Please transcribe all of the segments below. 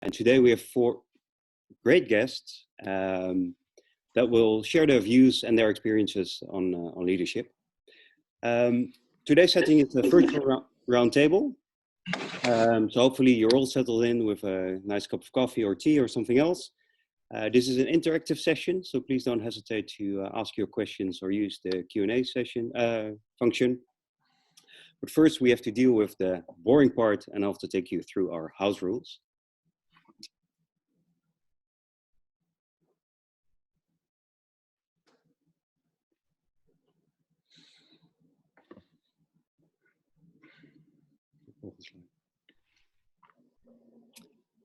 And today we have four great guests that will share their views and their experiences on leadership. Today's setting is a virtual roundtable. So hopefully you're all settled in with a nice cup of coffee or tea or something else. This is an interactive session, so please don't hesitate to ask your questions or use the Q&A session function. But first we have to deal with the boring part, and I'll have to take you through our house rules.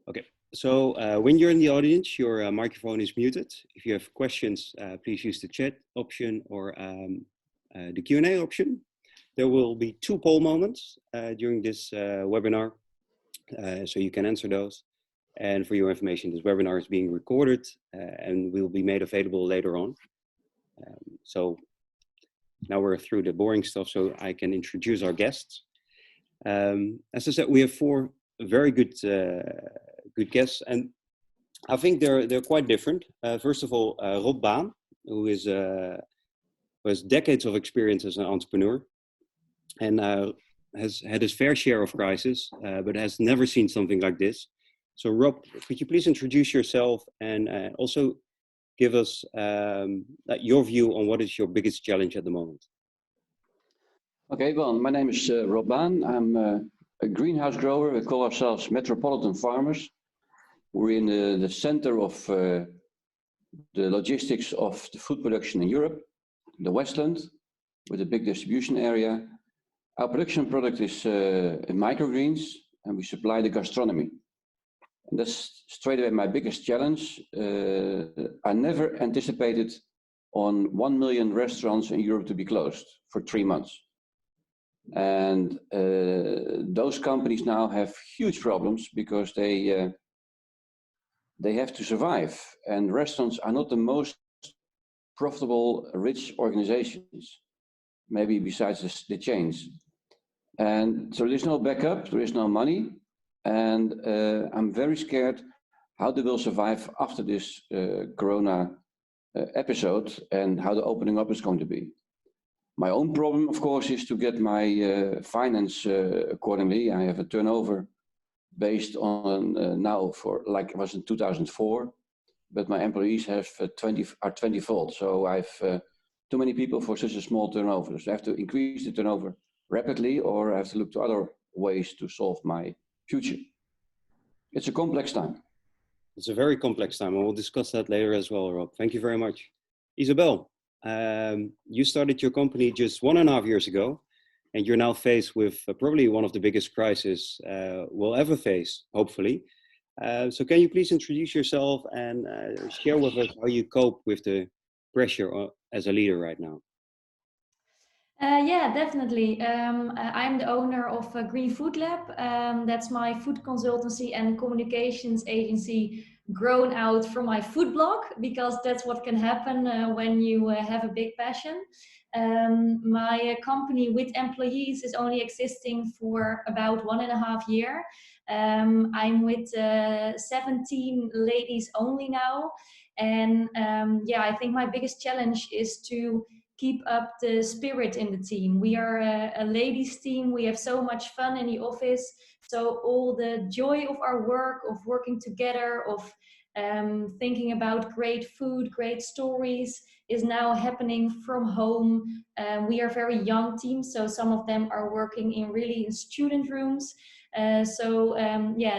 Okay, so when you're in the audience, your microphone is muted. If you have questions, please use the chat option or the Q&A option. There will be two poll moments during this webinar, so you can answer those. And for your information, this webinar is being recorded and will be made available later on. So now we're through the boring stuff, so I can introduce our guests. As I said, we have four very good good guests, and I think they're quite different. First of all, Rob Baan, who has decades of experience as an entrepreneur, and has had his fair share of crises, but has never seen something like this. So Rob, could you please introduce yourself and also give us your view on what is your biggest challenge at the moment? Okay, well, my name is Rob Baan. I'm a greenhouse grower. We call ourselves metropolitan farmers. We're in the center of the logistics of the food production in Europe, the Westland, with a big distribution area. Our production product is microgreens, and we supply the gastronomy. And that's straight away my biggest challenge. I never anticipated on 1 million restaurants in Europe to be closed for 3 months. And those companies now have huge problems because they have to survive. And restaurants are not the most profitable, rich organizations, maybe besides the chains. And so there's no backup, there is no money. And I'm very scared how they will survive after this Corona episode and how the opening up is going to be. My own problem, of course, is to get my finance accordingly. I have a turnover based on now for like it was in 2004, but my employees have 20-fold. So I've too many people for such a small turnover. So I have to increase the turnover rapidly, or I have to look to other ways to solve my future. It's a complex time. It's a very complex time, and we'll discuss that later as well, Rob. Thank you very much. Isabel, you started your company just 1.5 years ago, and you're now faced with probably one of the biggest crises we'll ever face, hopefully. So can you please introduce yourself and share with us how you cope with the pressure as a leader right now? Yeah, definitely. I'm the owner of Green Food Lab. That's my food consultancy and communications agency grown out from my food blog, because that's what can happen when you have a big passion. My company with employees is only existing for about 1.5 years. I'm with 17 ladies only now. And yeah, I think my biggest challenge is to keep up the spirit in the team. We are a ladies team. We have so much fun in the office. So all the joy of our work, of working together, of thinking about great food, great stories is now happening from home. We are a very young team, so some of them are working in student rooms. Yeah,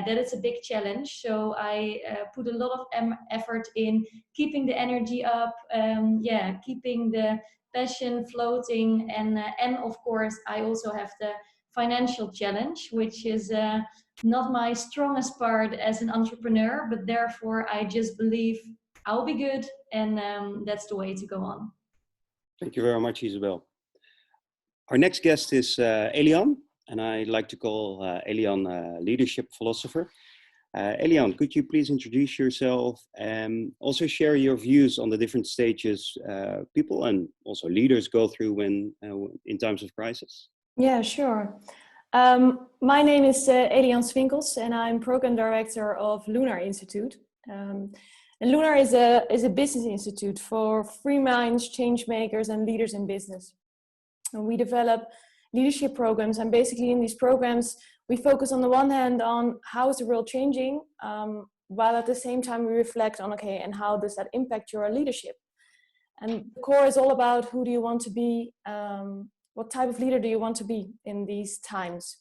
that is a big challenge. So I put a lot of effort in keeping the energy up, yeah, keeping the passion floating, and of course I also have the financial challenge, which is not my strongest part as an entrepreneur, but therefore I just believe I'll be good, and that's the way to go on. Thank you very much, Isabel. Our next guest is Elian, and I like to call Elian a leadership philosopher. Elian, could you please introduce yourself and also share your views on the different stages people and also leaders go through when in times of crisis? Yeah, sure. My name is Elian Swinkels, and I'm Program Director of Lunar Institute. And Lunar is a business institute for free minds, change makers, and leaders in business. And we develop leadership programs, and basically in these programs, we focus on the one hand on how is the world changing, while at the same time we reflect on, okay, and how does that impact your leadership? And the core is all about who do you want to be, what type of leader do you want to be in these times?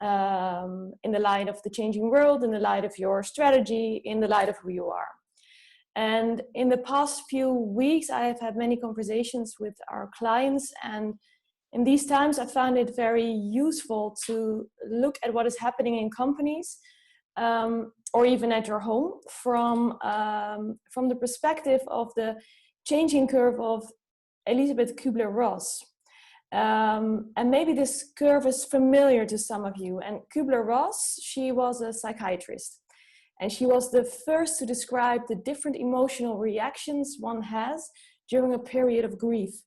In the light of the changing world, in the light of your strategy, in the light of who you are. And in the past few weeks, I have had many conversations with our clients, and in these times, I found it very useful to look at what is happening in companies, or even at your home, from the perspective of the changing curve of Elisabeth Kübler-Ross. And maybe this curve is familiar to some of you. And Kübler-Ross, she was a psychiatrist. And she was the first to describe the different emotional reactions one has during a period of grief.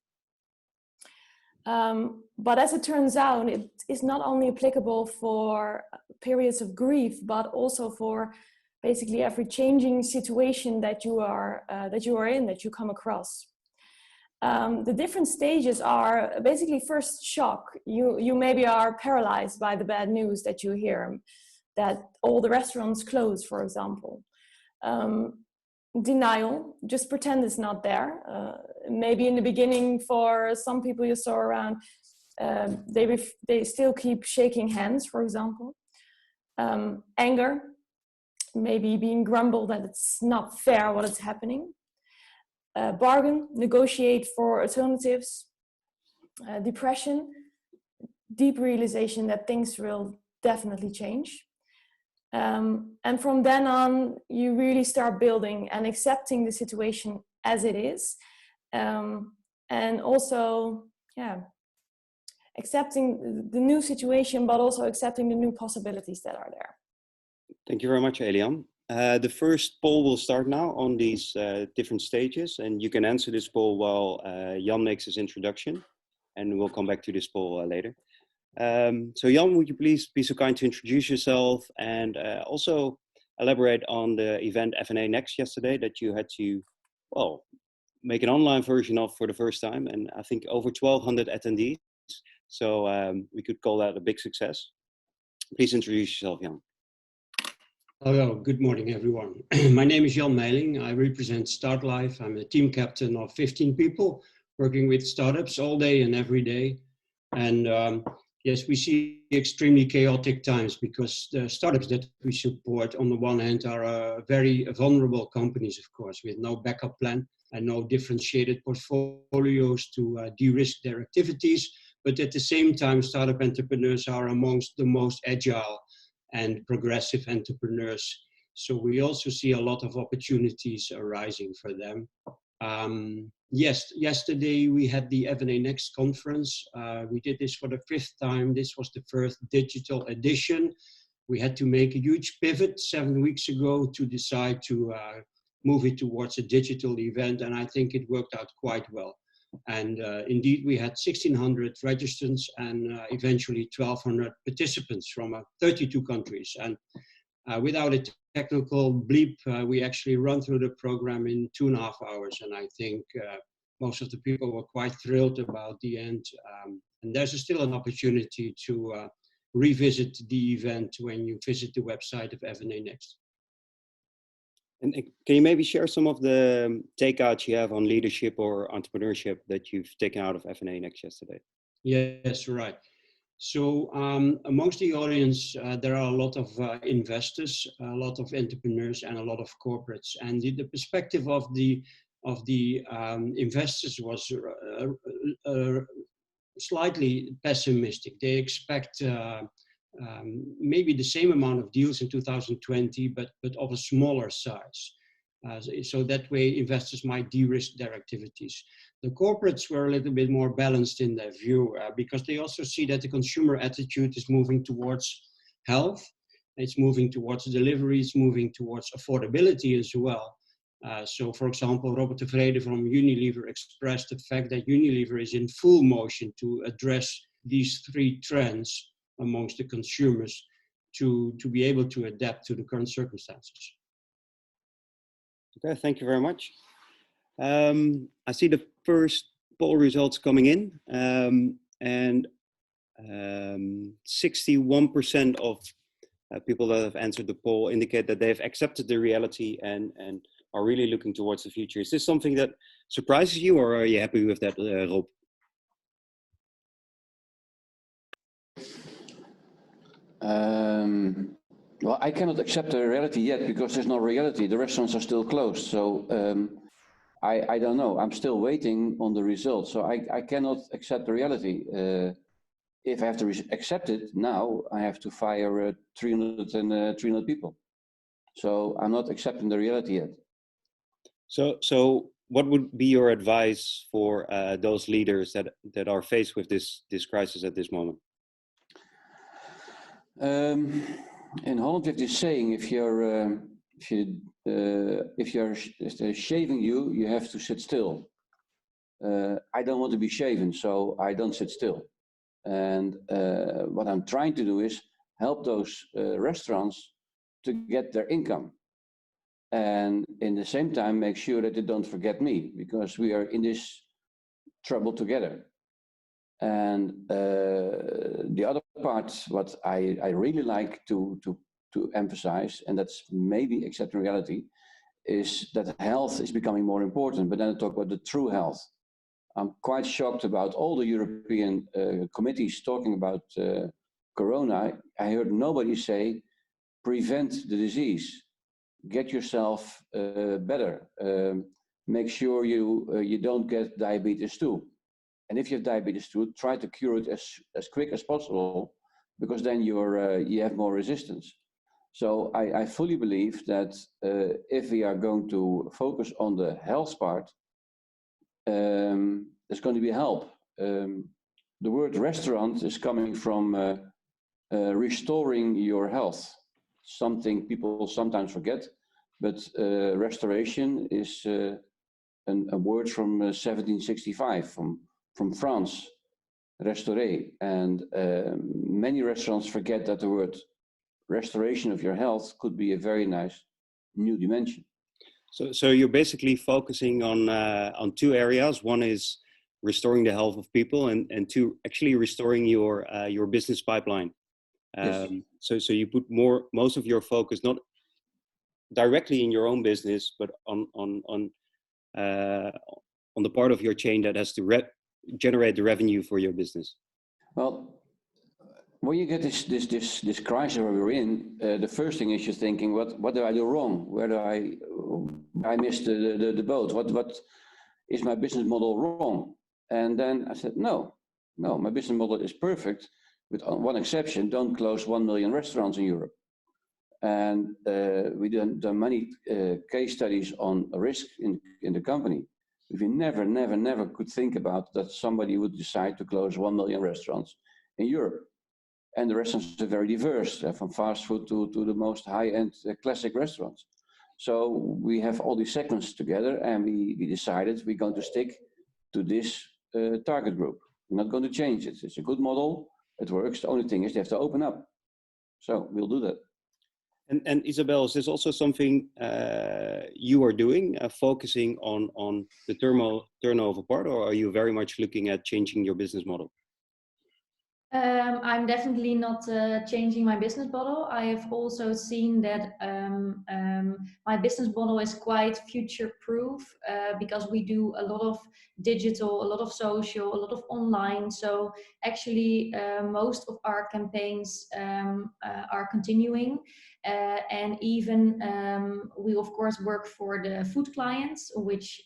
But as it turns out, it is not only applicable for periods of grief, but also for basically every changing situation that you are in, that you come across. The different stages are basically first shock. You maybe are paralyzed by the bad news that you hear, that all the restaurants close, for example. Denial, just pretend it's not there. Maybe in the beginning, for some people you saw around, they still keep shaking hands, for example. Anger, maybe being grumbled that it's not fair what is happening. Bargain, negotiate for alternatives. Depression, deep realization that things will definitely change. And from then on, you really start building and accepting the situation as it is. And also, accepting the new situation, but also accepting the new possibilities that are there. Thank you very much, Elian. The first poll will start now on these different stages, and you can answer this poll while Jan makes his introduction, and we'll come back to this poll later. So Jan, would you please be so kind to introduce yourself and also elaborate on the event F&A Next yesterday that you had to, well, make an online version of for the first time, and I think over 1,200 attendees. So we could call that a big success. Please introduce yourself, Jan. Hello, good morning, everyone. My name is Jan Meiling. I represent Start Life. I'm a team captain of 15 people working with startups all day and every day. And yes, we see extremely chaotic times because the startups that we support on the one hand are very vulnerable companies, of course, with no backup plan and no differentiated portfolios to de-risk their activities. But at the same time, startup entrepreneurs are amongst the most agile and progressive entrepreneurs. So we also see a lot of opportunities arising for them. Yes, yesterday we had the F&A Next conference. We did this for the 5th time. This was the first digital edition. We had to make a huge pivot 7 weeks ago to decide to move it towards a digital event, and I think it worked out quite well. And indeed, we had 1,600 registrants and eventually 1,200 participants from 32 countries. And without a technical bleep, we actually run through the program in 2.5 hours. And I think most of the people were quite thrilled about the end. And there's still an opportunity to revisit the event when you visit the website of F&A Next. And can you maybe share some of the takeouts you have on leadership or entrepreneurship that you've taken out of F&A Next yesterday? Yes, right. So amongst the audience, there are a lot of investors, a lot of entrepreneurs, and a lot of corporates. And the perspective of the investors was slightly pessimistic. They expect maybe the same amount of deals in 2020, but of a smaller size. So that way investors might de-risk their activities. The corporates were a little bit more balanced in their view because they also see that the consumer attitude is moving towards health, it's moving towards delivery, it's moving towards affordability as well. So for example, Robert de Vrede from Unilever expressed the fact that Unilever is in full motion to address these 3 trends. amongst the consumers to be able to adapt to the current circumstances. Okay, thank you very much. I see the first poll results coming in, and 61% of people that have answered the poll indicate that they've accepted the reality and are really looking towards the future. Is this something that surprises you, or are you happy with that, Rob? Well, I cannot accept the reality yet because there's no reality. The restaurants are still closed. So I don't know. I'm still waiting on the results. So I cannot accept the reality. If I have to accept it now, I have to fire 300 people. So I'm not accepting the reality yet. So what would be your advice for those leaders that are faced with this crisis at this moment? In Holland, we have this saying: if you're shaving you, you have to sit still. I don't want to be shaven, so I don't sit still. And what I'm trying to do is help those restaurants to get their income. And in the same time, make sure that they don't forget me, because we are in this trouble together. And the other part, what I really like to emphasize, and that's maybe accepting reality, is that health is becoming more important. But then I talk about the true health. I'm quite shocked about all the European committees talking about Corona. I heard nobody say, prevent the disease, get yourself better, make sure you don't get diabetes too. And if you have diabetes too, try to cure it as quick as possible, because then you have more resistance. So I fully believe that if we are going to focus on the health part, there's going to be help. The word restaurant is coming from restoring your health, something people sometimes forget, but restoration is a word from 1765, from France, restaurer. And many restaurants forget that the word restoration of your health could be a very nice new dimension. So you're basically focusing on two areas. One is restoring the health of people, and two, actually restoring your business pipeline. Yes. So you put most of your focus not directly in your own business, but on the part of your chain that has to generate the revenue for your business. Well, when you get this crisis where we're in, the first thing is you're thinking, what do I do wrong? Where do I miss the boat? What is my business model wrong? And then I said, no, my business model is perfect, with one exception: don't close 1 million restaurants in Europe. And we done many case studies on risk in the company. We never could think about that somebody would decide to close 1 million restaurants in Europe. And the restaurants are very diverse, from fast food to the most high-end classic restaurants. So we have all these segments together, and we decided we're going to stick to this target group. We're not going to change it. It's a good model. It works. The only thing is they have to open up. So we'll do that. And Isabel, is this also something you are doing, focusing on the turnover part, or are you very much looking at changing your business model? I'm definitely not changing my business model. I have also seen that my business model is quite future-proof because we do a lot of digital, a lot of social, a lot of online. So actually, most of our campaigns are continuing. And even we, of course, work for the food clients, which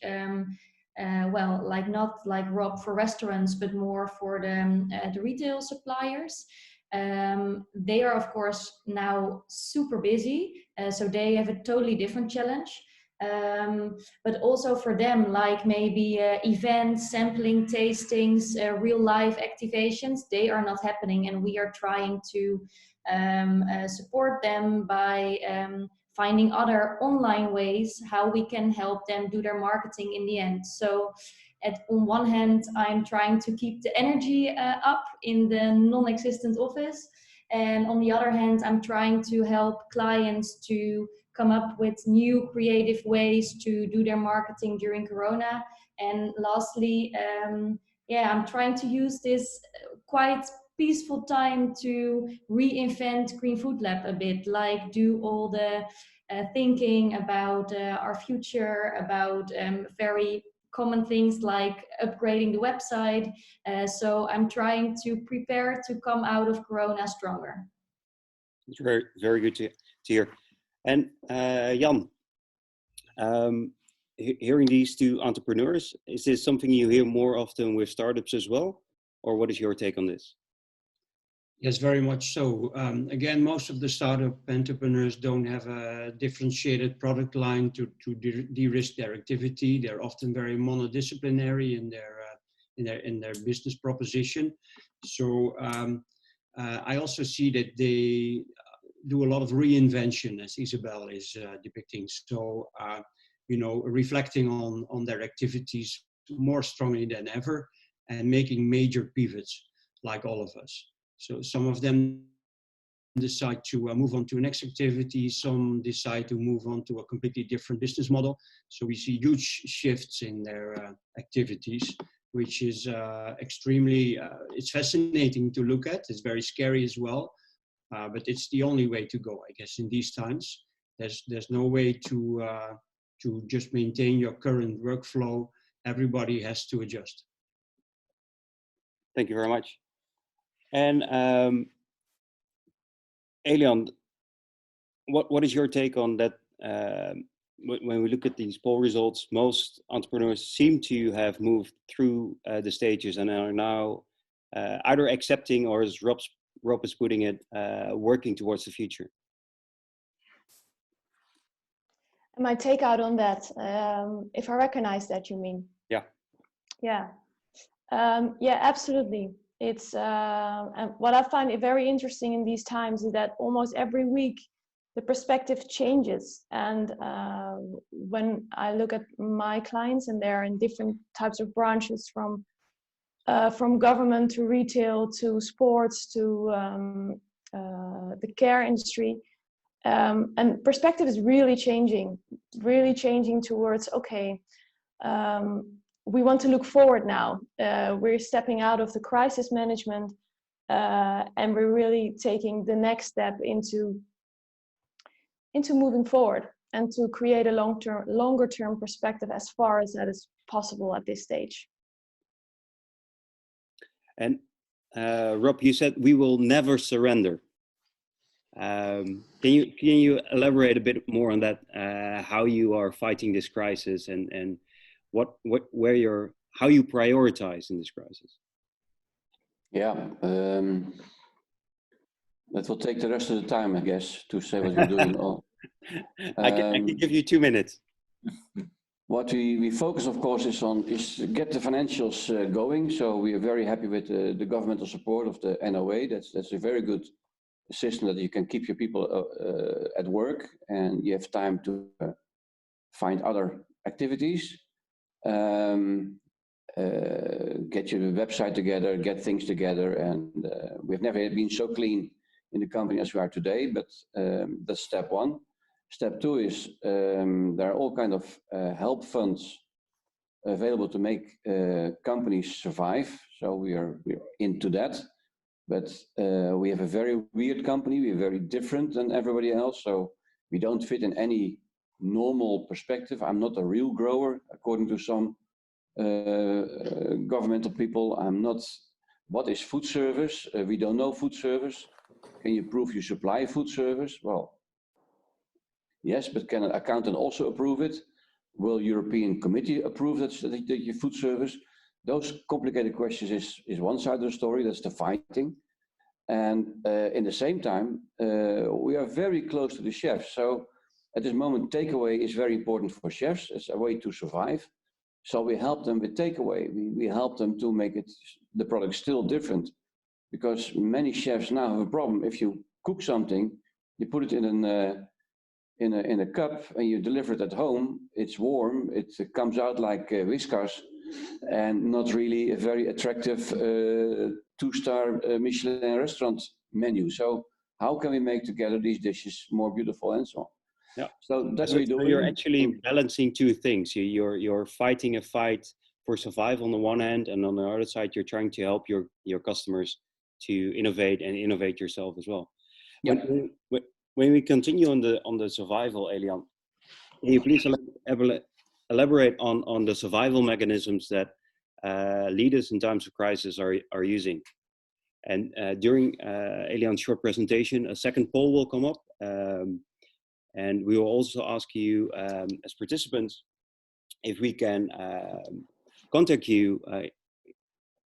well, not like Rob for restaurants, but more for the retail suppliers. They are, of course, now super busy, so they have a totally different challenge. But also for them, like maybe events, sampling, tastings, real life activations, they are not happening, and we are trying to support them by finding other online ways how we can help them do their marketing in the end. So on one hand, I'm trying to keep the energy up in the non-existent office. And on the other hand, I'm trying to help clients to come up with new creative ways to do their marketing during Corona. And lastly, I'm trying to use this quite peaceful time to reinvent Green Food Lab a bit, like do all the thinking about our future, about very common things like upgrading the website. So I'm trying to prepare to come out of Corona stronger. It's very, very good to hear. And Jan, hearing these two entrepreneurs, is this something you hear more often with startups as well? Or what is your take on this? Yes, very much so. Again, most of the startup entrepreneurs don't have a differentiated product line to de-risk their activity. They're often very monodisciplinary in their business proposition. So I also see that they do a lot of reinvention, as Isabel is depicting. So reflecting on their activities more strongly than ever and making major pivots, like all of us. So some of them decide to move on to the next activity. Some decide to move on to a completely different business model. So we see huge shifts in their activities, which is extremely, it's fascinating to look at. It's very scary as well, but it's the only way to go, I guess, in these times. There's no way to just maintain your current workflow. Everybody has to adjust. Thank you very much. And Elian, what is your take on that? When we look at these poll results, most entrepreneurs seem to have moved through the stages and are now either accepting, or as Rob is putting it, working towards the future. My take out on that, if I recognize that, you mean? Yeah. Yeah. Yeah, absolutely. It's and what I find very interesting in these times is that almost every week the perspective changes. And when I look at my clients, and they're in different types of branches, from government to retail to sports to the care industry, and perspective is really changing towards, okay, we want to look forward now. We're stepping out of the crisis management, and we're really taking the next step into moving forward and to create a longer term perspective as far as that is possible at this stage. And Rob, you said we will never surrender. Can you elaborate a bit more on that? How you are fighting this crisis, and how you prioritize in this crisis? Yeah, that will take the rest of the time, I guess, to say what we're doing. I can give you 2 minutes. What we focus, of course, is get the financials going. So we are very happy with the governmental support of the NOA. That's a very good system that you can keep your people at work, and you have time to find other activities. Get your website together, get things together, and we've never been so clean in the company as we are today, but that's step one. Step two is there are all kind of help funds available to make companies survive, so we're into that. But we have a very weird company, we're very different than everybody else, so we don't fit in any normal perspective. I'm not a real grower, according to some governmental people. I'm not. What is food service? We don't know food service. Can you prove you supply food service? Well, yes, but can an accountant also approve it? Will European Committee approve that your food service? Those complicated questions is one side of the story. That's the fighting. And in the same time, we are very close to the chefs. So at this moment, takeaway is very important for chefs as a way to survive. So we help them with takeaway. We help them to make the product still different, because many chefs now have a problem. If you cook something, you put it in a cup and you deliver it at home. It's warm. It comes out like Whiskas, and not really a very attractive 2-star Michelin restaurant menu. So how can we make together these dishes more beautiful and so on? Yeah. So that's So what you're doing. you're actually balancing two things. You're fighting a fight for survival on the one hand, and on the other side, you're trying to help your customers to innovate and innovate yourself as well. Yeah. When we continue on the survival, Elian, can you please elaborate on the survival mechanisms that leaders in times of crisis are using? And during Elian's short presentation, a second poll will come up. And we will also ask you as participants if we can contact you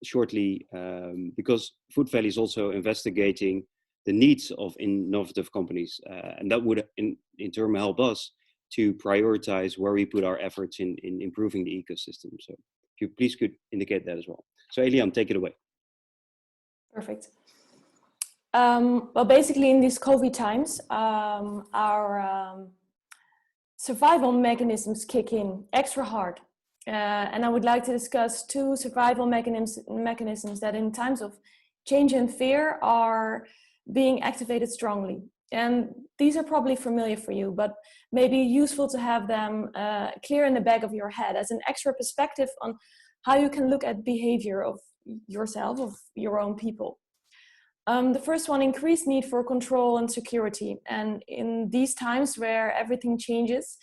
shortly, because Food Valley is also investigating the needs of innovative companies. And that would in turn help us to prioritize where we put our efforts in improving the ecosystem. So if you please could indicate that as well. So Elian, take it away. Perfect. Well, basically in these COVID times, our survival mechanisms kick in extra hard. And I would like to discuss two survival mechanisms that in times of change and fear are being activated strongly. And these are probably familiar for you, but maybe useful to have them clear in the back of your head as an extra perspective on how you can look at behavior of yourself, of your own people. The first one, increased need for control and security. And in these times where everything changes,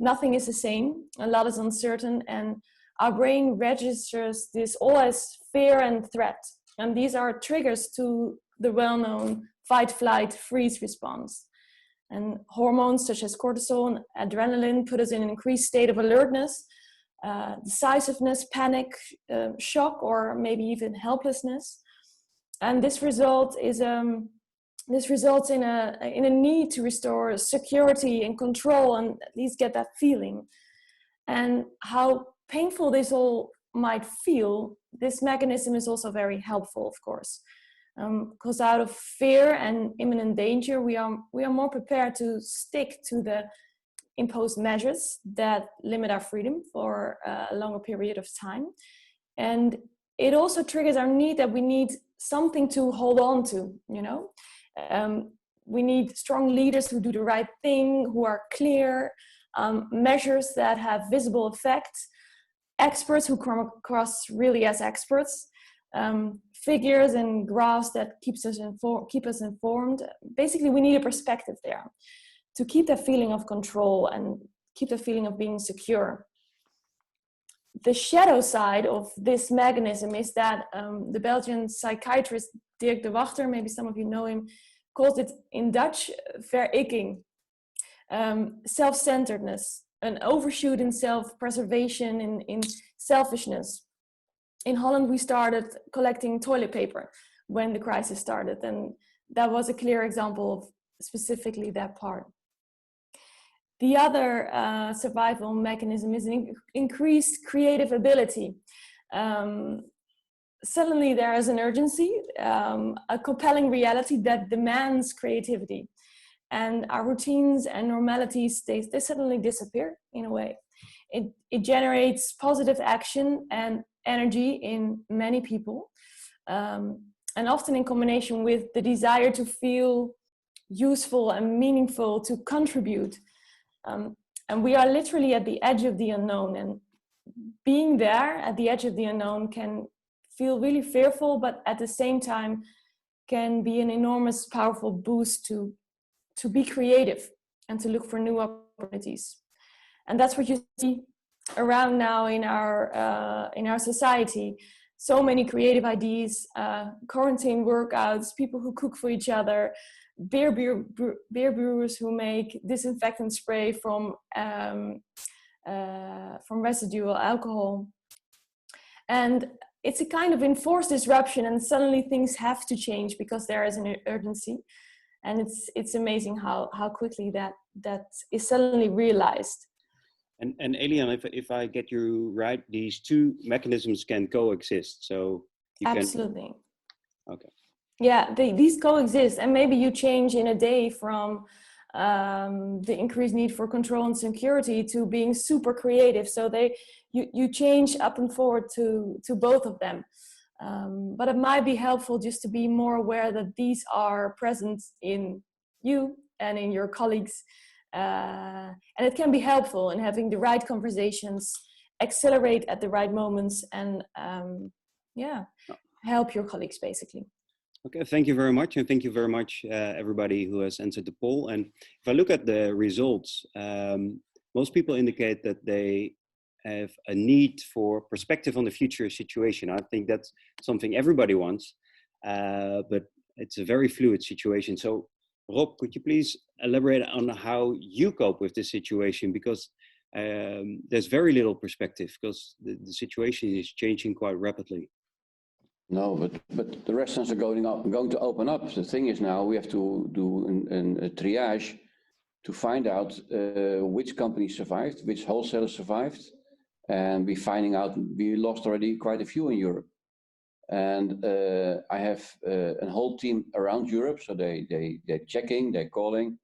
nothing is the same, a lot is uncertain, and our brain registers this all as fear and threat. And these are triggers to the well-known fight, flight, freeze response. And hormones such as cortisol and adrenaline put us in an increased state of alertness, decisiveness, panic, shock, or maybe even helplessness. And this results in a need to restore security and control, and at least get that feeling. And how painful this all might feel, this mechanism is also very helpful, of course, because out of fear and imminent danger, we are more prepared to stick to the imposed measures that limit our freedom for a longer period of time. And it also triggers our need that we need something to hold on to, you know. We need strong leaders who do the right thing, who are clear, measures that have visible effects, experts who come across really as experts, figures and graphs that keep us informed. Basically, we need a perspective there to keep that feeling of control and keep the feeling of being secure. The shadow side of this mechanism is that the Belgian psychiatrist Dirk de Wachter, maybe some of you know him, calls it in Dutch verijking, self-centeredness, an overshoot in self-preservation, in selfishness. In Holland, we started collecting toilet paper when the crisis started, and that was a clear example of specifically that part. The other survival mechanism is increased creative ability. Suddenly there is an urgency, a compelling reality that demands creativity. And our routines and normalities, they suddenly disappear in a way. It generates positive action and energy in many people, and often in combination with the desire to feel useful and meaningful, to contribute. And we are literally at the edge of the unknown, and being there at the edge of the unknown can feel really fearful, but at the same time can be an enormous, powerful boost to be creative and to look for new opportunities. And that's what you see around now in our society. So many creative ideas, quarantine workouts, people who cook for each other, beer brewers who make disinfectant spray from residual alcohol. And it's a kind of enforced disruption, and suddenly things have to change because there is an urgency. And it's amazing how quickly that is suddenly realized. And Elian, if I get you right, these two mechanisms can coexist. So you Absolutely. Okay. Yeah, these coexist, and maybe you change in a day from the increased need for control and security to being super creative. So you change up and forward to both of them. But it might be helpful just to be more aware that these are present in you and in your colleagues. And it can be helpful in having the right conversations, accelerate at the right moments, and help your colleagues basically. Okay, thank you very much. And thank you very much, everybody who has answered the poll. And if I look at the results, most people indicate that they have a need for perspective on the future situation. I think that's something everybody wants, but it's a very fluid situation. So Rob, could you please elaborate on how you cope with this situation? Because there's very little perspective because the situation is changing quite rapidly. No, but the restaurants are going to open up. The thing is now we have to do a triage to find out which companies survived, which wholesalers survived, and we're finding out we lost already quite a few in Europe. And I have a whole team around Europe, so they're checking, they're calling.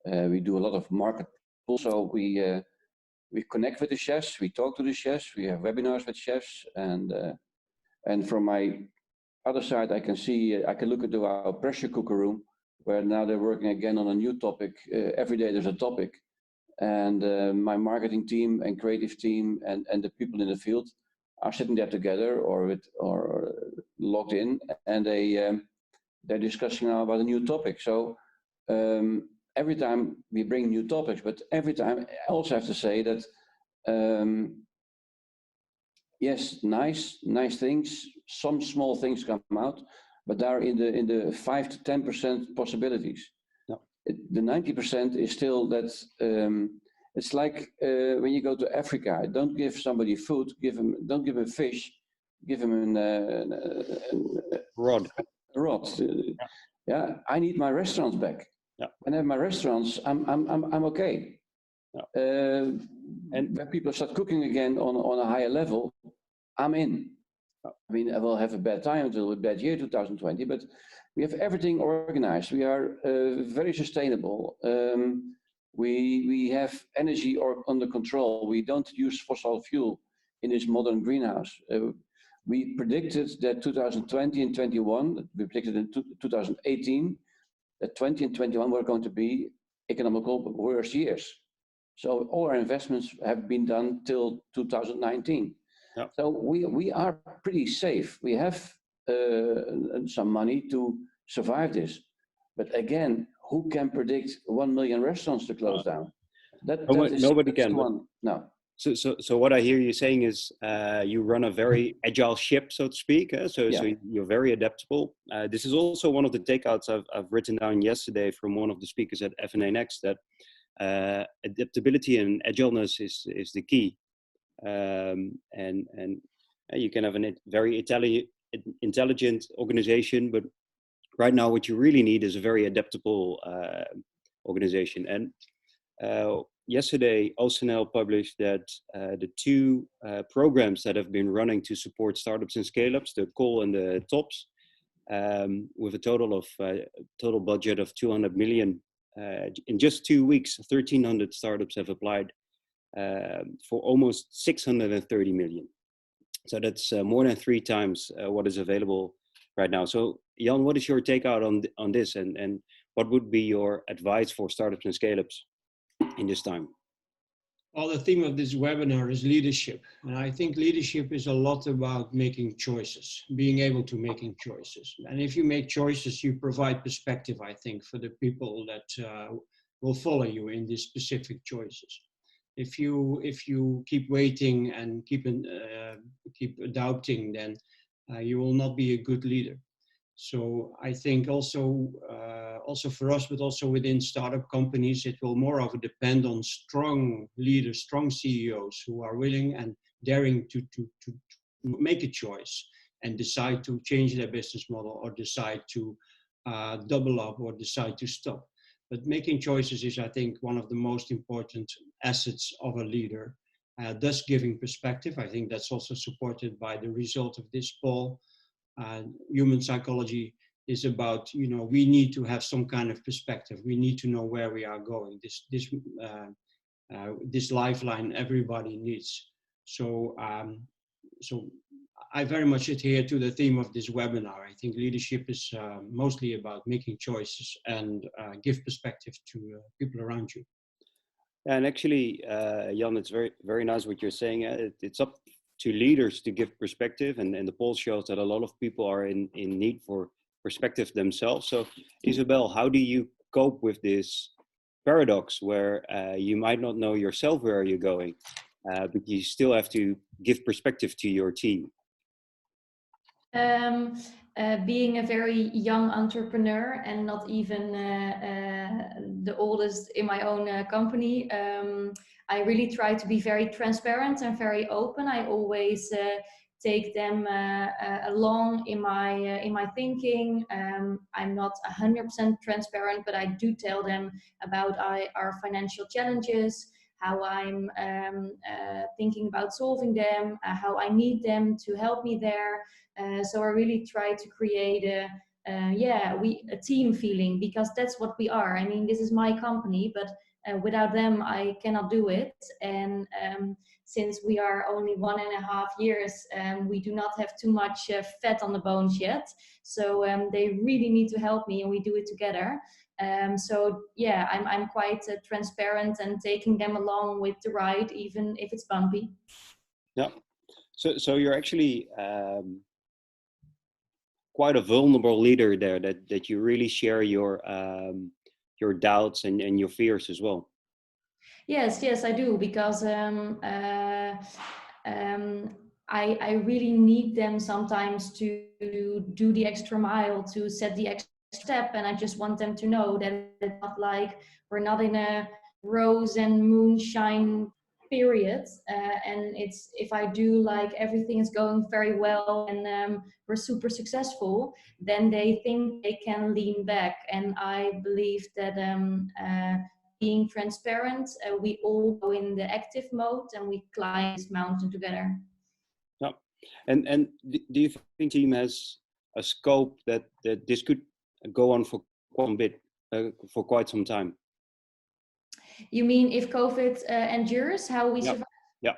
We do a lot of market pulls, so we connect with the chefs, we talk to the chefs, we have webinars with chefs, and from my other side, I can look into our pressure cooker room, where now they're working again on a new topic. Every day there's a topic, and my marketing team and creative team and the people in the field are sitting there together or logged in, and they're discussing now about a new topic. So every time we bring new topics, but every time I also have to say that yes, nice things. Some small things come out, but they're in the 5 to 10% possibilities. No. The 90% is still that. It's like when you go to Africa. Don't give somebody food. Don't give him fish. Give him a rod. Yeah, I need my restaurants back. Yeah. When I have my restaurants, I'm okay. Yeah. And when people start cooking again on a higher level, I'm in. I mean, I will have a bad time until a bad year, 2020, but we have everything organized. We are very sustainable. We have energy under control. We don't use fossil fuel in this modern greenhouse. We predicted that 2020 and 21, we predicted in 2018, that 20 and 21 were going to be economical worse years. So all our investments have been done till 2019. Yep. So we are pretty safe. We have some money to survive this. But again, who can predict 1 million restaurants to close down? Nobody can. No. So what I hear you saying is you run a very agile ship, so to speak. So you're very adaptable. This is also one of the takeouts I've written down yesterday from one of the speakers at FNA Next, that adaptability and agileness is the key. And you can have a very intelligent organization, but right now what you really need is a very adaptable organization. And yesterday, OCNL published that the two programs that have been running to support startups and scale-ups, the call and the TOPS, with a total budget of 200 million. In just 2 weeks, 1,300 startups have applied for almost 630 million. So that's more than 3 times what is available right now. So Jan, what is your takeout on this, and what would be your advice for startups and scale-ups in this time? Well, the theme of this webinar is leadership. And I think leadership is a lot about making choices, being able to making choices. And if you make choices, you provide perspective, I think, for the people that will follow you in these specific choices. If you keep waiting and keep doubting, then you will not be a good leader. So I think also for us, but also within startup companies, it will moreover depend on strong leaders, strong CEOs who are willing and daring to make a choice and decide to change their business model, or decide to double up, or decide to stop. But making choices is, I think, one of the most important assets of a leader, thus giving perspective. I think that's also supported by the result of this poll. Human psychology is about, you know, we need to have some kind of perspective. We need to know where we are going. This lifeline everybody needs. So, so I very much adhere to the theme of this webinar. I think leadership is mostly about making choices and give perspective to people around you. And actually, Jan, it's very nice what you're saying. It's up to leaders to give perspective, and the poll shows that a lot of people are in need for perspective themselves. So, Isabel, how do you cope with this paradox where you might not know yourself where you're going, but you still have to give perspective to your team? Being a very young entrepreneur and not even the oldest in my own company, I really try to be very transparent and very open. I always take them along in my thinking. I'm not 100% transparent, but I do tell them about our financial challenges, how I'm thinking about solving them, how I need them to help me there. So I really try to create a team feeling, because that's what we are. I mean, this is my company, but without them, I cannot do it. And since we are only 1.5 years, we do not have too much fat on the bones yet. So they really need to help me, and we do it together. So yeah, I'm quite transparent and taking them along with the ride, even if it's bumpy. Yeah. So you're actually quite a vulnerable leader there, that you really share your doubts and your fears as well. Yes, I do, because I really need them sometimes to do the extra mile, to set the extra step, and I just want them to know that it's not like we're not in a rose and moonshine period, and it's, if I do like everything is going very well and we're super successful, then they think they can lean back. And I believe that being transparent, we all go in the active mode and we climb this mountain together. Yeah. And do you think the team has a scope that this could go on for quite some time? You mean if COVID endures, how we survive? Yeah.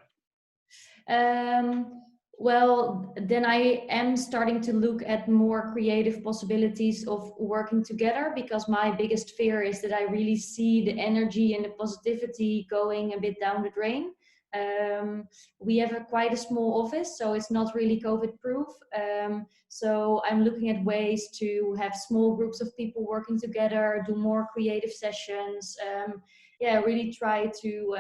Well, then I am starting to look at more creative possibilities of working together, because my biggest fear is that I really see the energy and the positivity going a bit down the drain. We have quite a small office, so it's not really COVID proof. So I'm looking at ways to have small groups of people working together, do more creative sessions. Really try to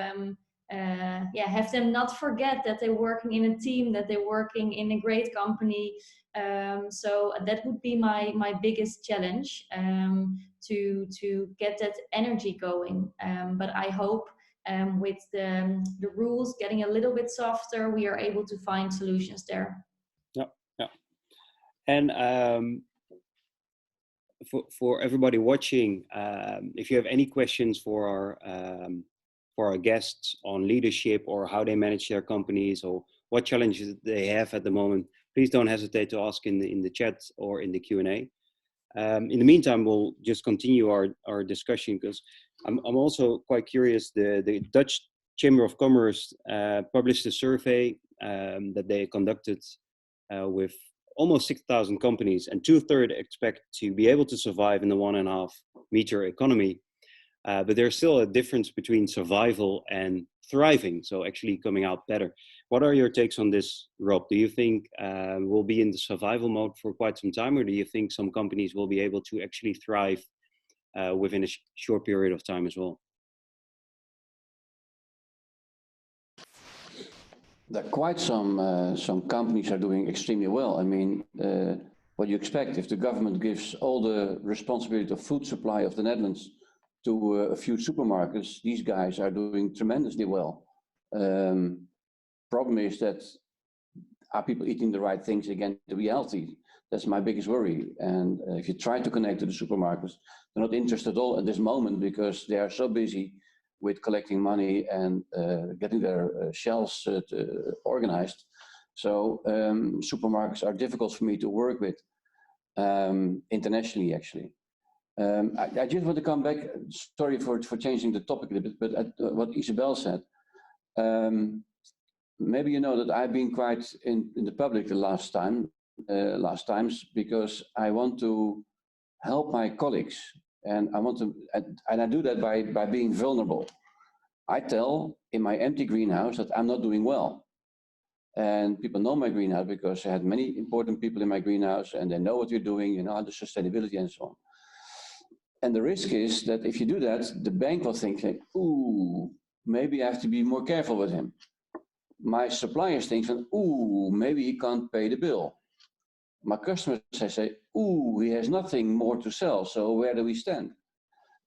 have them not forget that they're working in a team, that they're working in a great company. So that would be my biggest challenge, to get that energy going. But I hope with the rules getting a little bit softer, we are able to find solutions there. Yeah. And for everybody watching, if you have any questions for our guests on leadership, or how they manage their companies, or what challenges they have at the moment, please don't hesitate to ask in the chat or in the Q&A. In the meantime, we'll just continue our discussion, because I'm also quite curious. The Dutch Chamber of Commerce published a survey that they conducted with almost 6,000 companies, and 2/3 expect to be able to survive in the 1.5 meter economy. But there's still a difference between survival and thriving, so actually coming out better. What are your takes on this, Rob? Do you think we'll be in the survival mode for quite some time, or do you think some companies will be able to actually thrive within a short period of time as well? There are quite some companies are doing extremely well. I mean, what you expect if the government gives all the responsibility of food supply of the Netherlands to a few supermarkets, these guys are doing tremendously well. Problem is that, are people eating the right things again to be healthy? That's my biggest worry. And if you try to connect to the supermarkets, they're not interested at all at this moment, because they are so busy with collecting money and getting their shelves organized. So supermarkets are difficult for me to work with. internationally, actually. I just want to come back, sorry for changing the topic a little bit, but at what Isabel said. Maybe you know that I've been quite in the public the last times, because I want to help my colleagues, and I do that by being vulnerable. I tell in my empty greenhouse that I'm not doing well. And people know my greenhouse because I had many important people in my greenhouse, and they know what you're doing, you know, the sustainability and so on. And the risk is that if you do that, the bank will think, ooh, maybe I have to be more careful with him. My suppliers think, ooh, maybe he can't pay the bill. My customers say, ooh, he has nothing more to sell, so where do we stand?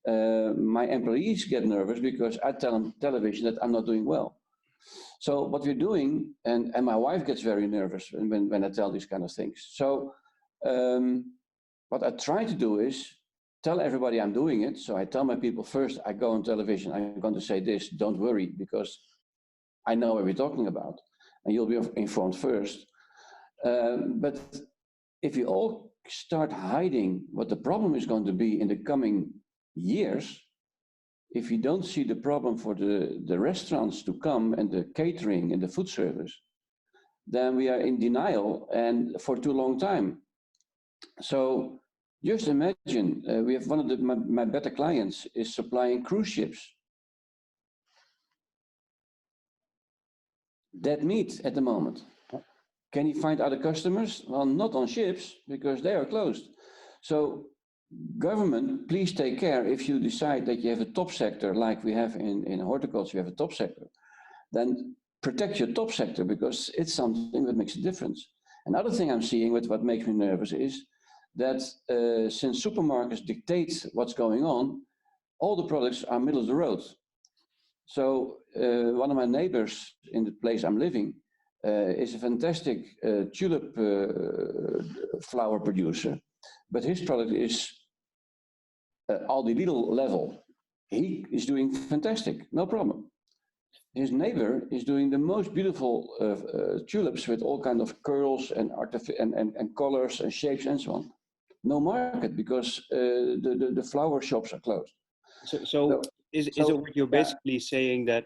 My employees get nervous because I tell them television that I'm not doing well. So what we're doing, and my wife gets very nervous when I tell these kind of things. So what I try to do is tell everybody I'm doing it. So I tell my people, first I go on television, I'm going to say this, don't worry, because I know what we're talking about, and you'll be informed first. But if we all start hiding what the problem is going to be in the coming years, if you don't see the problem for the restaurants to come and the catering and the food service, then we are in denial and for too long time. So just imagine, we have one of my better clients is supplying cruise ships. Dead meat at the moment. Can he find other customers? Well, not on ships because they are closed. So government, please take care. If you decide that you have a top sector like we have in horticulture, you have a top sector, then protect your top sector because it's something that makes a difference. Another thing I'm seeing with what makes me nervous is that since supermarkets dictate what's going on, all the products are middle of the road. So one of my neighbors in the place I'm living is a fantastic tulip flower producer, but his product is Aldi Lidl level. He is doing fantastic, no problem. His neighbor is doing the most beautiful tulips with all kinds of curls and colors and shapes and so on. No market because the flower shops are closed. So is it what you're basically saying that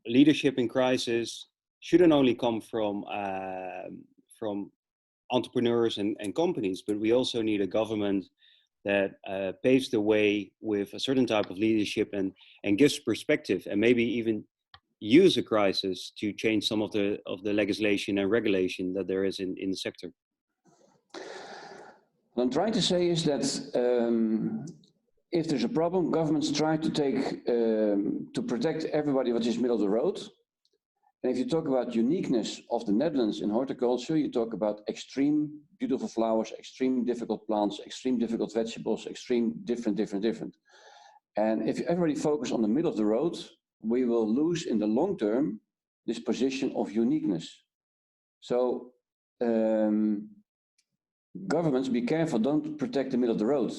leadership in crisis shouldn't only come from entrepreneurs and companies, but we also need a government that paves the way with a certain type of leadership and gives perspective, and maybe even use a crisis to change some of the legislation and regulation that there is in the sector? What I'm trying to say is that if there's a problem, governments try to take to protect everybody what is middle of the road. And if you talk about uniqueness of the Netherlands in horticulture, you talk about extreme beautiful flowers, extreme difficult plants, extreme difficult vegetables, extreme different. And if everybody focus on the middle of the road, we will lose in the long term this position of uniqueness. So governments, be careful, don't protect the middle of the road,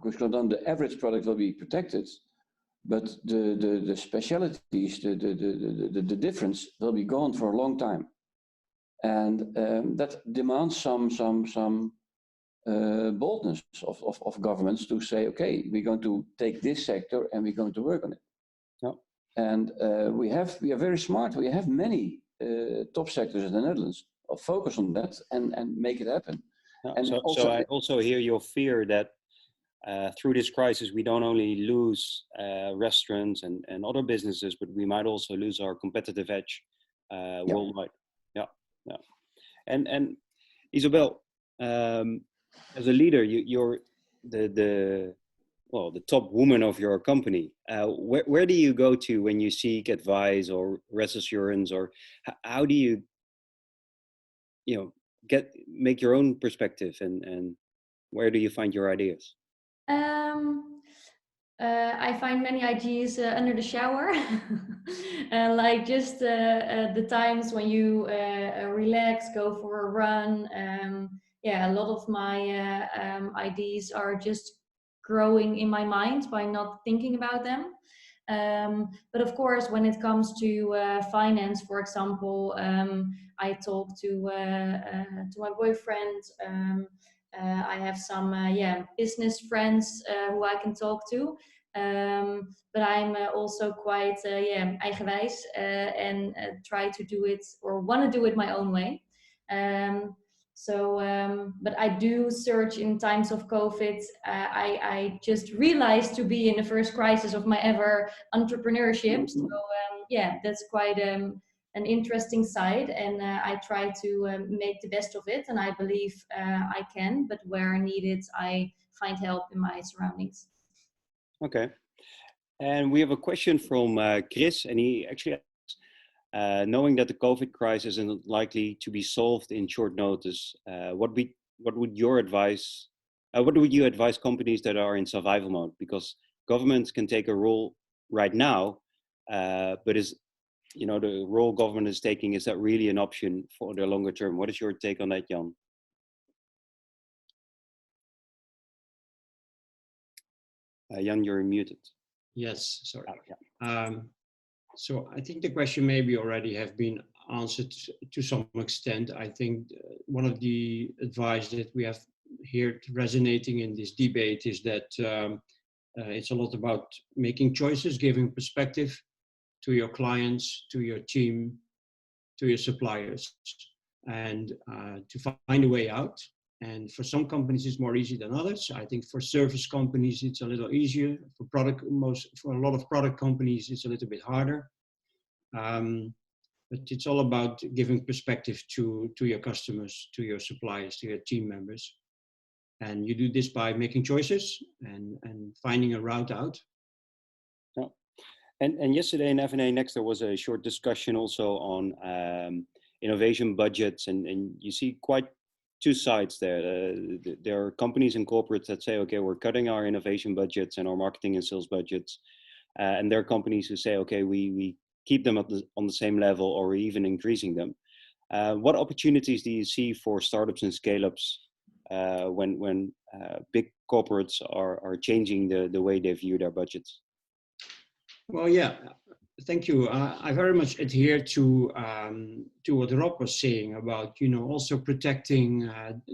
because then the average product will be protected. But the specialities, the difference will be gone for a long time, and that demands some boldness of governments to say, okay, we're going to take this sector and we're going to work on it. Yeah. And we are very smart. We have many top sectors in the Netherlands. I'll focus on that and make it happen. Yeah. And so I also hear your fear that through this crisis, we don't only lose restaurants and other businesses, but we might also lose our competitive edge worldwide. Yeah. And Isabel, as a leader, you're the top woman of your company. Where do you go to when you seek advice or reassurance, or how do you make your own perspective, and where do you find your ideas? I find many ideas under the shower, like just the times when you relax, go for a run. A lot of my ideas are just growing in my mind by not thinking about them. But of course, when it comes to finance, for example, I talk to my boyfriend. I have some business friends who I can talk to. But I'm also quite eigenwijs and try to do it or want to do it my own way. But I do search in times of COVID. I just realized to be in the first crisis of my ever entrepreneurship. So that's quite an interesting side, and I try to make the best of it. And I believe I can, but where needed, I find help in my surroundings. Okay. And we have a question from Chris, and he actually asks, knowing that the COVID crisis isn't likely to be solved in short notice, what would you advise companies that are in survival mode? Because governments can take a role right now, but the role government is taking, is that really an option for the longer term? What is your take on that, Jan? Jan, you're muted. Yes, sorry. Yeah. So I think the question maybe already have been answered to some extent. I think one of the advice that we have here resonating in this debate is that it's a lot about making choices, giving perspective to your clients, to your team, to your suppliers, and to find a way out. And for some companies, it's more easy than others. I think for service companies, it's a little easier. For a lot of product companies, it's a little bit harder. But it's all about giving perspective to your customers, to your suppliers, to your team members. And you do this by making choices and finding a route out. Yeah. And yesterday in F&A Next, there was a short discussion also on innovation budgets, and you see quite two sides there. There are companies and corporates that say, okay, we're cutting our innovation budgets and our marketing and sales budgets. And there are companies who say, okay, we keep them on the same level or even increasing them. What opportunities do you see for startups and scale-ups when big corporates are changing the way they view their budgets? Well, yeah, thank you. I very much adhere to what Rob was saying about, also protecting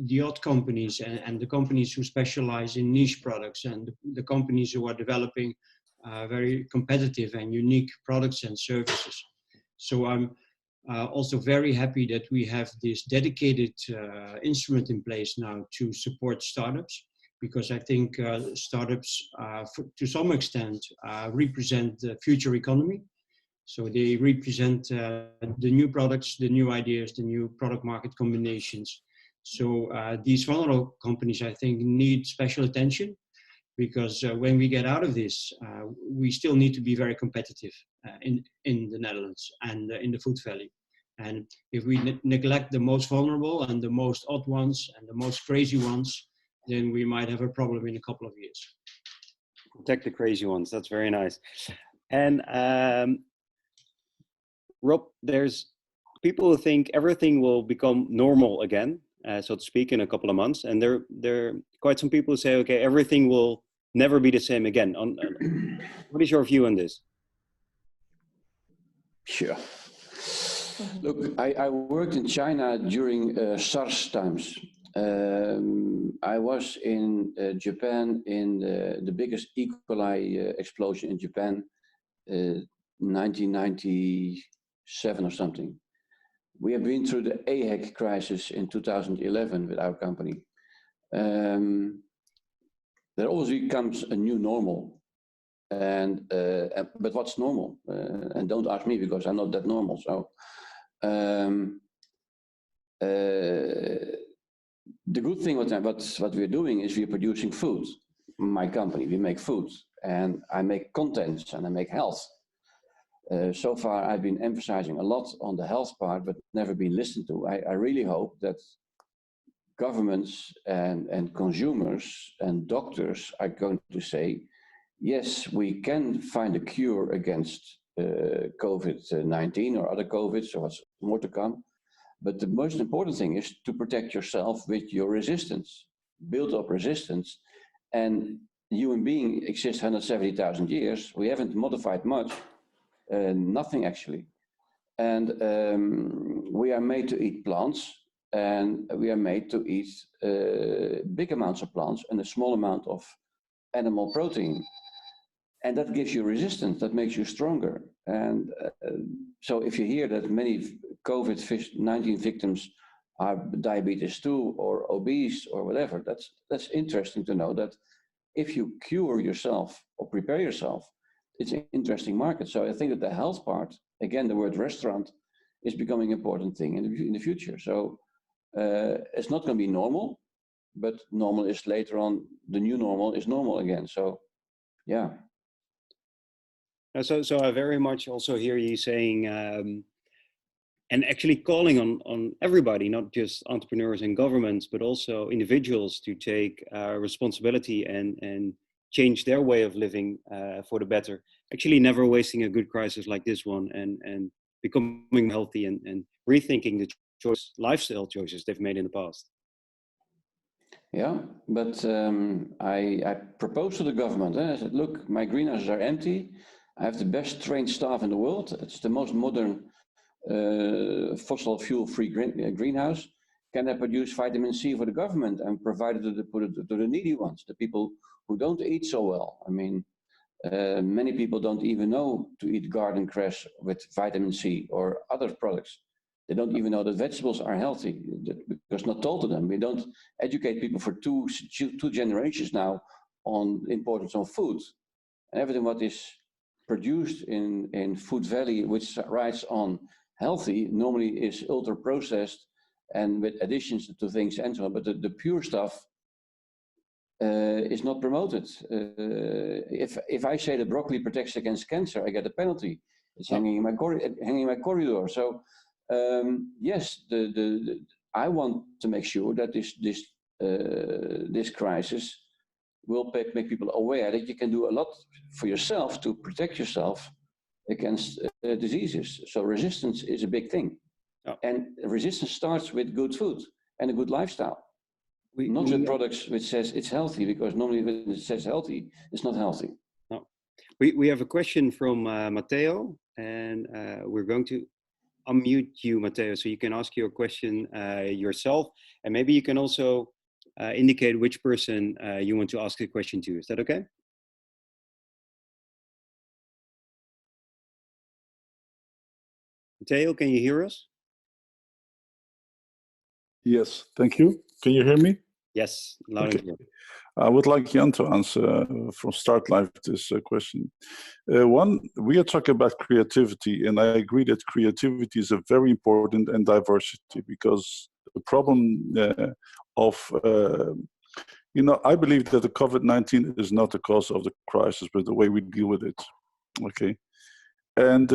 the odd companies and the companies who specialize in niche products and the companies who are developing very competitive and unique products and services. So I'm also very happy that we have this dedicated instrument in place now to support startups, because I think startups, to some extent, represent the future economy. So they represent the new products, the new ideas, the new product market combinations. So these vulnerable companies, I think, need special attention, because when we get out of this, we still need to be very competitive in the Netherlands and in the Food Valley. And if we neglect the most vulnerable and the most odd ones and the most crazy ones, then we might have a problem in a couple of years. Protect the crazy ones. That's very nice. And Rob, there's people who think everything will become normal again, so to speak, in a couple of months. And there are quite some people who say, okay, everything will never be the same again. What is your view on this? Sure. Look, I worked in China during SARS times. I was in Japan in the biggest E. coli explosion in Japan, 1997 or something. We have been through the AHEC crisis in 2011 with our company. There always becomes a new normal. But what's normal? And don't ask me, because I'm not that normal. So the good thing what we're doing is we're producing food. My company, we make food, and I make contents and I make health. So far, I've been emphasizing a lot on the health part, but never been listened to. I really hope that governments and consumers and doctors are going to say, yes, we can find a cure against COVID-19 or other COVID, so what's more to come. But the most important thing is to protect yourself with your resistance, build up resistance, and human being exists 170,000 years. We haven't modified much, nothing actually. And we are made to eat plants, and we are made to eat big amounts of plants and a small amount of animal protein. And that gives you resistance, that makes you stronger. And so if you hear that many COVID-19 victims are diabetes 2 or obese or whatever, that's interesting to know that if you cure yourself or prepare yourself, it's an interesting market. So I think that the health part, again, the word restaurant, is becoming an important thing in the future. So it's not going to be normal, but normal is later on, the new normal is normal again. So, yeah. So I very much also hear you saying, and actually calling on everybody, not just entrepreneurs and governments, but also individuals to take responsibility and change their way of living for the better. Actually never wasting a good crisis like this one, and becoming healthy and rethinking the lifestyle choices they've made in the past. Yeah, but I proposed to the government, I said, look, my greenhouses are empty. I have the best trained staff in the world. It's the most modern fossil fuel-free greenhouse. Can I produce vitamin C for the government and provide it to the needy ones, the people who don't eat so well? I mean, many people don't even know to eat garden cress with vitamin C or other products. They don't even know that vegetables are healthy because not told to them. We don't educate people for two generations now on the importance of food. And everything what is produced in Food Valley, which writes on healthy, normally is ultra processed and with additions to things and so on. But the pure stuff is not promoted. If I say that broccoli protects against cancer, I get a penalty. It's hanging in my corridor. So yes, I want to make sure that this crisis will make people aware that you can do a lot for yourself to protect yourself against diseases. So resistance is a big thing. Yeah. And resistance starts with good food and a good lifestyle. Not with products which says it's healthy, because normally when it says healthy, it's not healthy. No. We have a question from Matteo, and we're going to unmute you, Matteo, so you can ask your question yourself, and maybe you can also indicate which person you want to ask the question to. Is that okay? Matteo, can you hear us? Yes, thank you. Can you hear me? Yes, loud and clear. I would like Jan to answer from Start Life this question. One, we are talking about creativity, and I agree that creativity is a very important, and diversity, because the problem I believe that the COVID-19 is not the cause of the crisis, but the way we deal with it. Okay. And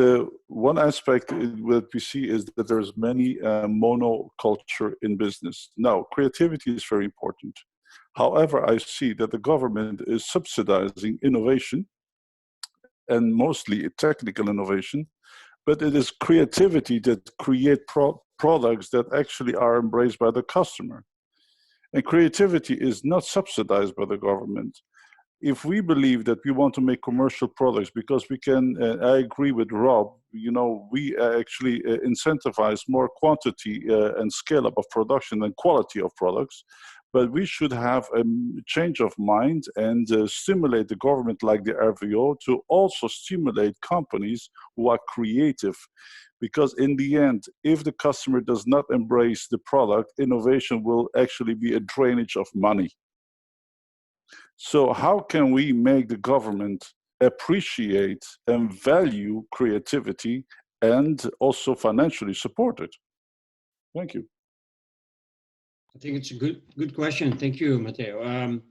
one aspect that we see is that there's many monoculture in business. Now, creativity is very important. However, I see that the government is subsidizing innovation, and mostly technical innovation, but it is creativity that create products that actually are embraced by the customer. And creativity is not subsidized by the government. If we believe that we want to make commercial products, because we can, I agree with Rob, we actually incentivize more quantity and scale up of production and quality of products, but we should have a change of mind and stimulate the government like the RVO to also stimulate companies who are creative. Because in the end, if the customer does not embrace the product, innovation will actually be a drainage of money. So how can we make the government appreciate and value creativity and also financially support it? Thank you. I think it's a good question. Thank you, Matteo.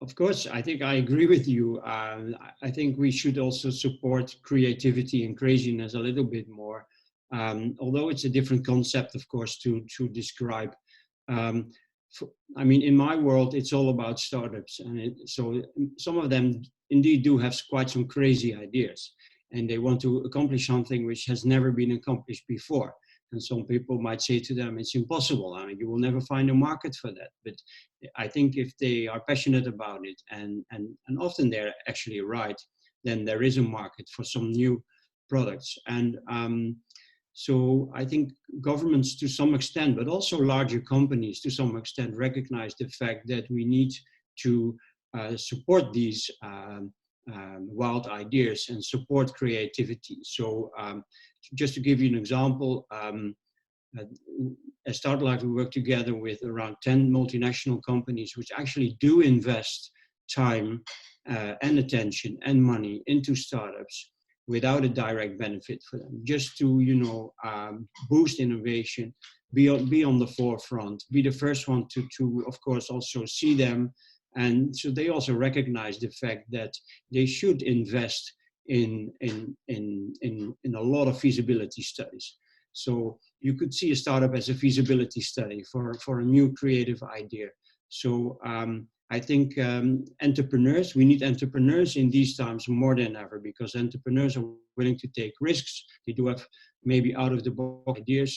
Of course, I think I agree with you. I think we should also support creativity and craziness a little bit more, although it's a different concept, of course, to describe. I mean, in my world, it's all about startups. And so some of them indeed do have quite some crazy ideas, and they want to accomplish something which has never been accomplished before. And some people might say to them, it's impossible. I mean, you will never find a market for that. But I think if they are passionate about it, and often they're actually right, then there is a market for some new products. And so I think governments to some extent, but also larger companies to some extent, recognize the fact that we need to support these wild ideas and support creativity. So just to give you an example, at Start Life, we work together with around 10 multinational companies which actually do invest time and attention and money into startups without a direct benefit for them, just to, you know, boost innovation, be on the forefront, be the first one to of course also see them. And so they also recognize the fact that they should invest in a lot of feasibility studies. So you could see a startup as a feasibility study for a new creative idea. So I think entrepreneurs, we need entrepreneurs in these times more than ever, because entrepreneurs are willing to take risks. They do have maybe out of the box ideas.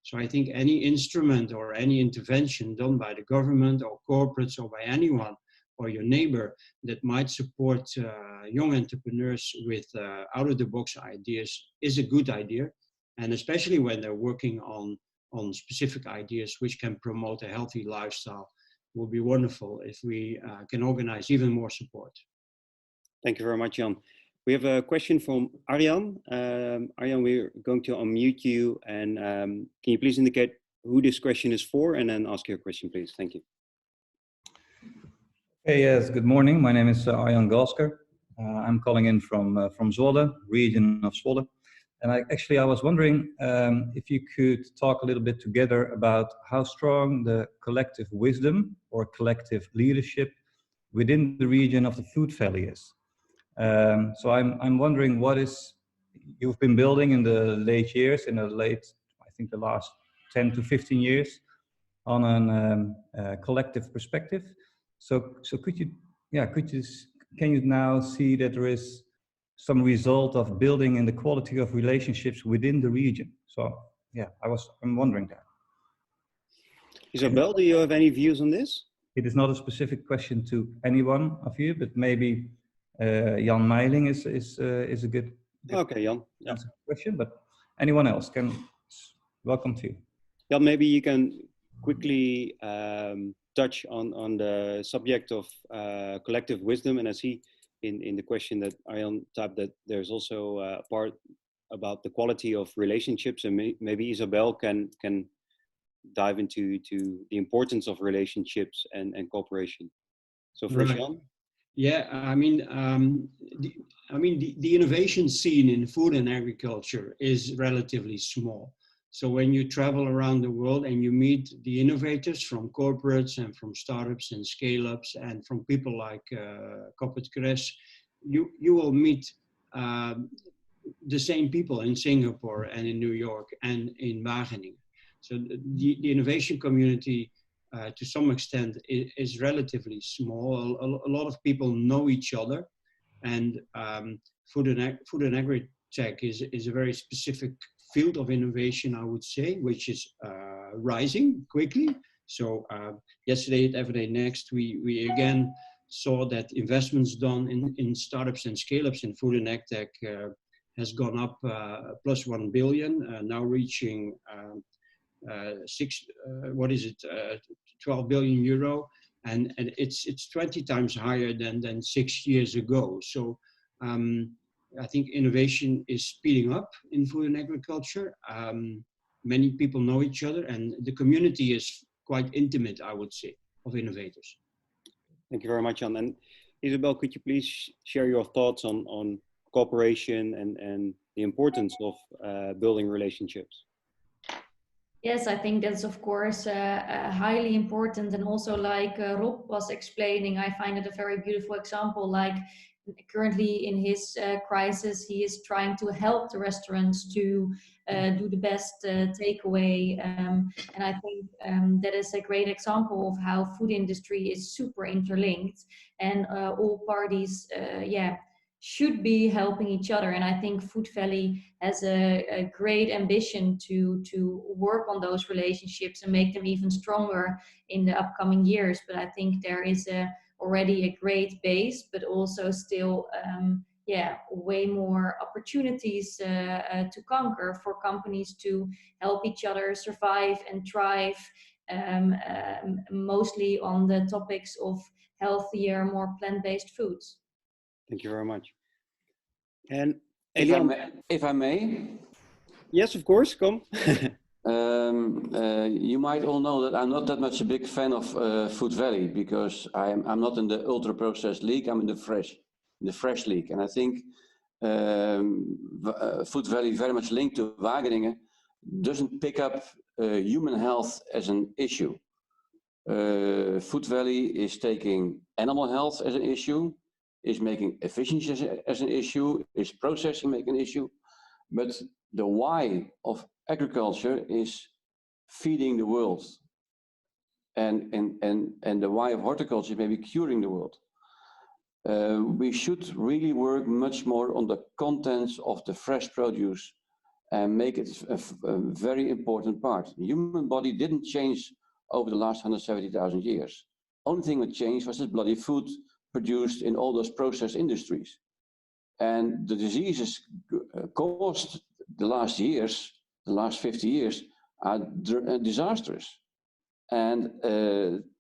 So I think any instrument or any intervention done by the government or corporates or by anyone or your neighbor that might support young entrepreneurs with out of the box ideas is a good idea. And especially when they're working on specific ideas which can promote a healthy lifestyle, will be wonderful if we can organize even more support. Thank you very much, Jan. We have a question from Arjan. Arjan, we're going to unmute you, and can you please indicate who this question is for, and then ask your question, please. Thank you. Hey, yes, good morning. My name is Arjan Galsker. I'm calling in from Zwolle, region of Zwolle. And I was wondering if you could talk a little bit together about how strong the collective wisdom or collective leadership within the region of the Food Valley is. So I'm wondering what you've been building in the late years, I think the last 10 to 15 years on a collective perspective. So can you now see that there is some result of building in the quality of relationships within the region? So yeah, I'm wondering that. Isabel, do you have any views on this? It is not a specific question to any one of you, but maybe Jan Meiling is a good Okay, Jan. Yeah. Question, but anyone else can. Welcome to you. Jan, maybe you can quickly touch on the subject of collective wisdom. And I see in the question that Arjan typed that there's also a part about the quality of relationships, and maybe Isabel can dive into the importance of relationships and cooperation. So first, Right. Jan. Yeah, I mean, the innovation scene in food and agriculture is relatively small. So when you travel around the world and you meet the innovators from corporates and from startups and scale-ups and from people like Corporate Cres, you will meet the same people in Singapore and in New York and in Wageningen. So the innovation community, to some extent, is relatively small. A lot of people know each other, and food and agri-tech is a very specific field of innovation, I would say, which is rising quickly. So yesterday at Everyday Next, we again saw that investments done in startups and scale-ups in food and agtech has gone up plus 1 billion, now reaching 12 billion euro, and it's 20 times higher than 6 years ago. So I think innovation is speeding up in food and agriculture. Many people know each other, and the community is quite intimate, I would say, of innovators. Thank you very much, Jan. And Isabel, could you please share your thoughts on cooperation and the importance of building relationships? Yes, I think that's of course highly important, and also like Rob was explaining, I find it a very beautiful example. Like currently in his crisis, he is trying to help the restaurants to do the best takeaway, and I think that is a great example of how food industry is super interlinked, and all parties, should be helping each other. And I think Food Valley has a great ambition to work on those relationships and make them even stronger in the upcoming years. But I think there is already a great base, but also still way more opportunities to conquer for companies to help each other survive and thrive, mostly on the topics of healthier, more plant-based foods. Thank you very much. And if I may? Yes, of course, come. You might all know that I'm not that much a big fan of Food Valley, because I'm not in the ultra processed league. I'm in the fresh league, and I think Food Valley, very much linked to Wageningen, doesn't pick up human health as an issue. Food Valley is taking animal health as an issue, is making efficiency as an issue, is processing making an issue, but the why of agriculture is feeding the world, and the why of horticulture is maybe curing the world. We should really work much more on the contents of the fresh produce and make it a very important part. The human body didn't change over the last 170,000 years. Only thing that changed was this bloody food produced in all those processed industries. And the diseases caused the last 50 years, are disastrous. And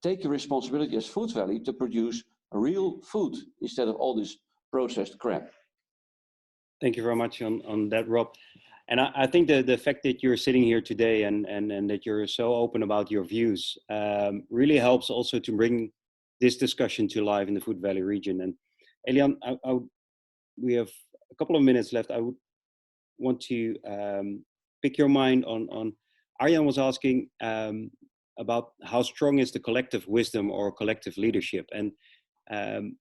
take your responsibility as Food Valley to produce real food instead of all this processed crap. Thank you very much on that, Rob. And I think the fact that you're sitting here today and that you're so open about your views really helps also to bring this discussion to life in the Food Valley region. And Elian, we have a couple of minutes left. I would want to pick your mind on Arjan was asking about how strong is the collective wisdom or collective leadership, and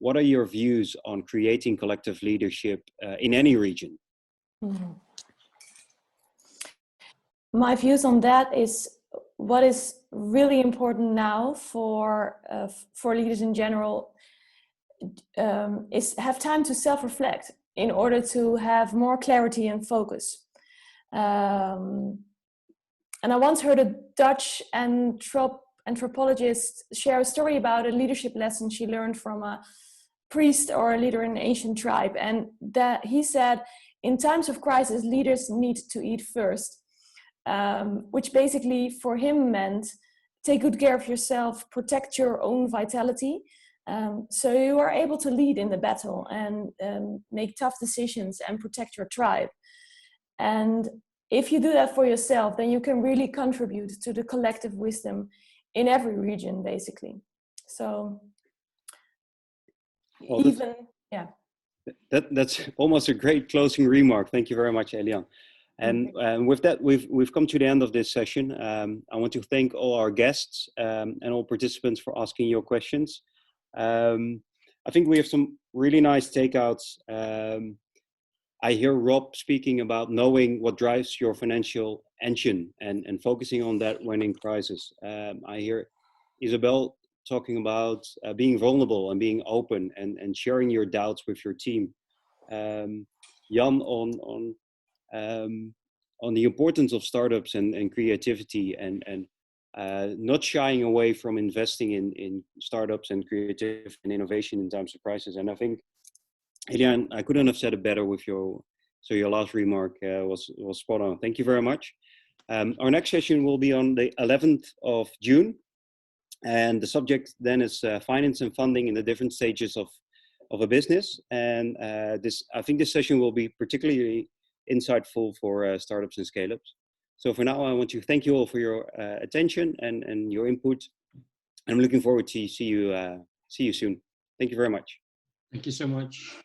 what are your views on creating collective leadership in any region? Mm-hmm. My views on that is what is really important now for leaders in general is have time to self-reflect in order to have more clarity and focus. And I once heard a Dutch anthropologist share a story about a leadership lesson she learned from a priest or a leader in an ancient tribe. And that he said, in times of crisis, leaders need to eat first, which basically for him meant take good care of yourself, protect your own vitality, so you are able to lead in the battle and make tough decisions and protect your tribe. And if you do that for yourself, then you can really contribute to the collective wisdom in every region, basically. So, well, that's almost a great closing remark. Thank you very much, Elian. And with that, we've come to the end of this session. I want to thank all our guests and all participants for asking your questions. I think we have some really nice takeouts. I hear Rob speaking about knowing what drives your financial engine and focusing on that when in crisis. I hear Isabel talking about being vulnerable and being open and sharing your doubts with your team. Jan on the importance of startups and creativity and not shying away from investing in startups and creativity and innovation in times of crisis. And I think, Elian, I couldn't have said it better with your last remark was spot on. Thank you very much. Our next session will be on the 11th of June. And the subject then is finance and funding in the different stages of a business. And I think this session will be particularly insightful for startups and scale-ups. So for now, I want to thank you all for your attention and your input. I'm looking forward to see you soon. Thank you very much. Thank you so much.